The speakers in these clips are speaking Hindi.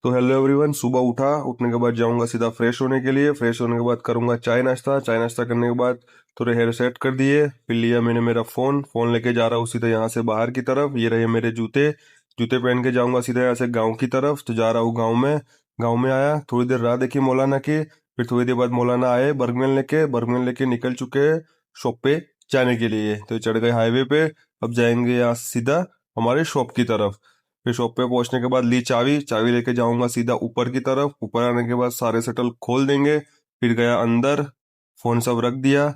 तो हेलो एवरीवन, सुबह उठने के बाद जाऊंगा सीधा फ्रेश होने के लिए। फ्रेश होने के बाद करूंगा चाय नाश्ता। चाय नाश्ता करने के बाद थोड़े हेयर सेट कर दिए। फिर लिया मैंने मेरा फ़ोन फ़ोन लेके जा रहा हूँ सीधा यहाँ से बाहर की तरफ। ये रहे मेरे जूते। जूते पहन के जाऊंगा सीधा यहाँ से गाँव की तरफ। तो जा रहा हूँ गाँव में। गाँव में आया, थोड़ी देर राह देखी मौलाना की। फिर थोड़ी देर बाद मौलाना आए बर्गमैन लेके निकल चुके शॉप पे जाने के लिए। तो चढ़ गए हाईवे पे। अब जाएंगे यहाँ से सीधा हमारे शॉप की तरफ। फिर शॉप पे पहुंचने के बाद ली चाबी चाबी लेके जाऊंगा सीधा ऊपर की तरफ। ऊपर आने के बाद सारे शटल खोल देंगे। फिर गया अंदर, फोन सब रख दिया।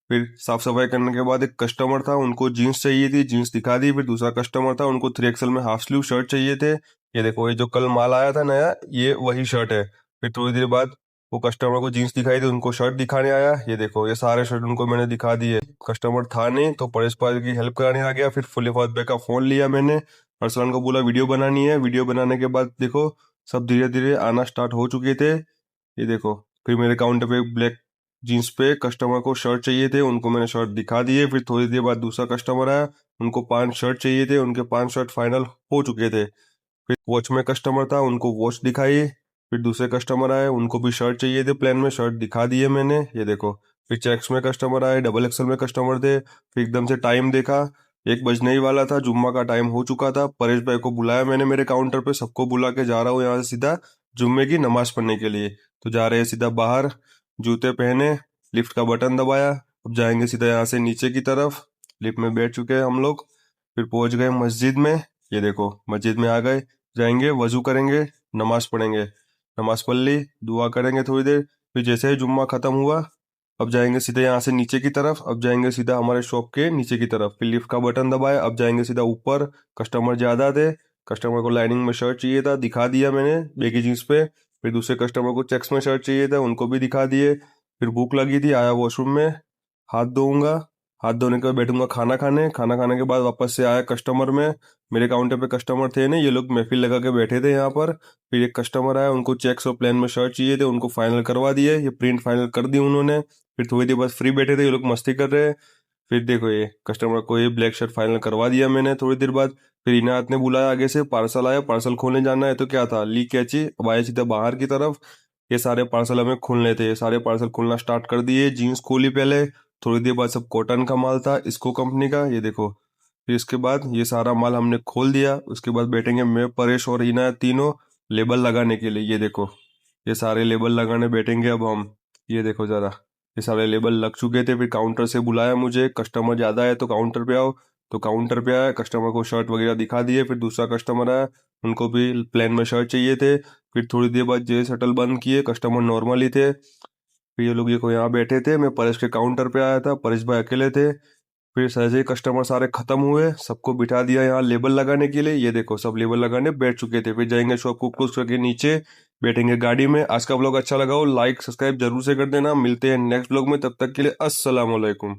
फिर साफ सफाई करने के बाद एक कस्टमर था, उनको जीन्स चाहिए थी, जीन्स दिखा दी। फिर दूसरा कस्टमर था, उनको 3XL में हाफ स्लीव शर्ट चाहिए थे। ये देखो, ये जो कल माल आया था नया, ये वही शर्ट है। फिर थोड़ी देर बाद वो कस्टमर को जीन्स दिखाई थी, उनको शर्ट दिखाने आया। ये देखो, ये सारे शर्ट उनको मैंने दिखा दिए। कस्टमर था नहीं तो परेश पाल की हेल्प कराने आ गया। फिर फुली फौज का फोन लिया मैंने। अरसलान को बोला वीडियो बनानी है। वीडियो बनाने के बाद देखो सब धीरे धीरे आना स्टार्ट हो चुके थे। ये देखो, फिर मेरे काउंटर पे ब्लैक जीन्स पे कस्टमर को शर्ट चाहिए थे, उनको मैंने शर्ट दिखा दिए। फिर थोड़ी देर बाद दूसरा कस्टमर आया, उनको 5 शर्ट चाहिए थे, उनके 5 शर्ट फाइनल हो चुके थे। फिर वॉच में कस्टमर था, उनको वॉच दिखाई। फिर दूसरे कस्टमर आए, उनको भी शर्ट चाहिए थे, प्लेन में शर्ट दिखा दिए मैंने। ये देखो, फिर चेक्स में कस्टमर आए, XXL में कस्टमर थे। फिर एकदम से टाइम देखा, 1 बजने ही वाला था, जुम्मा का टाइम हो चुका था। परेश भाई को बुलाया मैंने मेरे काउंटर पे, सबको बुला के जा रहा हूँ यहाँ से सीधा जुम्मे की नमाज पढ़ने के लिए। तो जा रहे हैं सीधा बाहर, जूते पहने, लिफ्ट का बटन दबाया। अब जाएंगे सीधा यहाँ से नीचे की तरफ। लिफ्ट में बैठ चुके हैं हम लोग। फिर पहुंच गए मस्जिद में। ये देखो, मस्जिद में आ गए। जाएंगे, वजू करेंगे, नमाज पढ़ेंगे। नमाज पढ़ ली, दुआ करेंगे थोड़ी देर। फिर जैसे ही जुम्मा खत्म हुआ, अब जाएंगे सीधे यहाँ से नीचे की तरफ। अब जाएंगे सीधा हमारे शॉप के नीचे की तरफ। फिर लिफ्ट का बटन दबाया, अब जाएंगे सीधा ऊपर। कस्टमर ज़्यादा थे, कस्टमर को लाइनिंग में शर्ट चाहिए था, दिखा दिया मैंने बेगी जीन्स पे। फिर दूसरे कस्टमर को चेक्स में शर्ट चाहिए था, उनको भी दिखा दिए। फिर भूख लगी थी, आया वॉशरूम में, हाथ धोऊंगा। हाथ धोने के बाद बैठूंगा खाना खाने। खाना खाने के बाद वापस से आया कस्टमर में। मेरे काउंटर पे कस्टमर थे नहीं, ये लोग महफिल लगा के बैठे थे यहाँ पर। फिर एक कस्टमर आया, उनको चेक्स और प्लेन में शर्ट चाहिए थे, उनको फाइनल करवा दिए, ये प्रिंट फाइनल कर दी उन्होंने। फिर थोड़ी देर बाद फ्री बैठे थे, ये लोग मस्ती कर रहे हैं। फिर देखो, ये कस्टमर को ये ब्लैक शर्ट फाइनल करवा दिया मैंने थोड़ी देर बाद। फिर इनायत ने बुलाया, आगे से पार्सल आया, पार्सल खोलने जाना है। तो क्या था, ली कैची। अब आए सीधा बाहर की तरफ। ये सारे पार्सल हमें खोलने थे, ये सारे पार्सल खोलना स्टार्ट कर दिए। जीन्स खोली पहले, थोड़ी देर बाद सब कॉटन का माल था, इसको कंपनी का। ये देखो, फिर इसके बाद ये सारा माल हमने खोल दिया। उसके बाद बैठेंगे मैं, परेश और इनायत, तीनों लेबल लगाने के लिए। ये देखो, ये सारे लेबल लगाने बैठेंगे अब हम। ये देखो जरा, ये सारे लेबल लग चुके थे। फिर काउंटर से बुलाया मुझे, कस्टमर ज़्यादा है तो काउंटर पे आओ। तो काउंटर पे आया, कस्टमर को शर्ट वगैरह दिखा दिए। फिर दूसरा कस्टमर आया, उनको भी प्लेन में शर्ट चाहिए थे। फिर थोड़ी देर बाद जे शटल बंद किए, कस्टमर नॉर्मल ही थे। फिर ये लोग ये को यहाँ बैठे थे, मैं परेश के काउंटर पे आया था, परेश भाई अकेले थे। फिर सहजे ही कस्टमर सारे खत्म हुए, सबको बिठा दिया यहाँ लेबल लगाने के लिए। ये देखो, सब लेबल लगाने बैठ चुके थे। फिर जाएंगे शॉप को क्लोज करके नीचे, बैठेंगे गाड़ी में। आज का ब्लॉग अच्छा लगा हो, लाइक सब्सक्राइब जरूर से कर देना। मिलते हैं नेक्स्ट ब्लॉग में, तब तक के लिए अस्सलाम वालेकुम।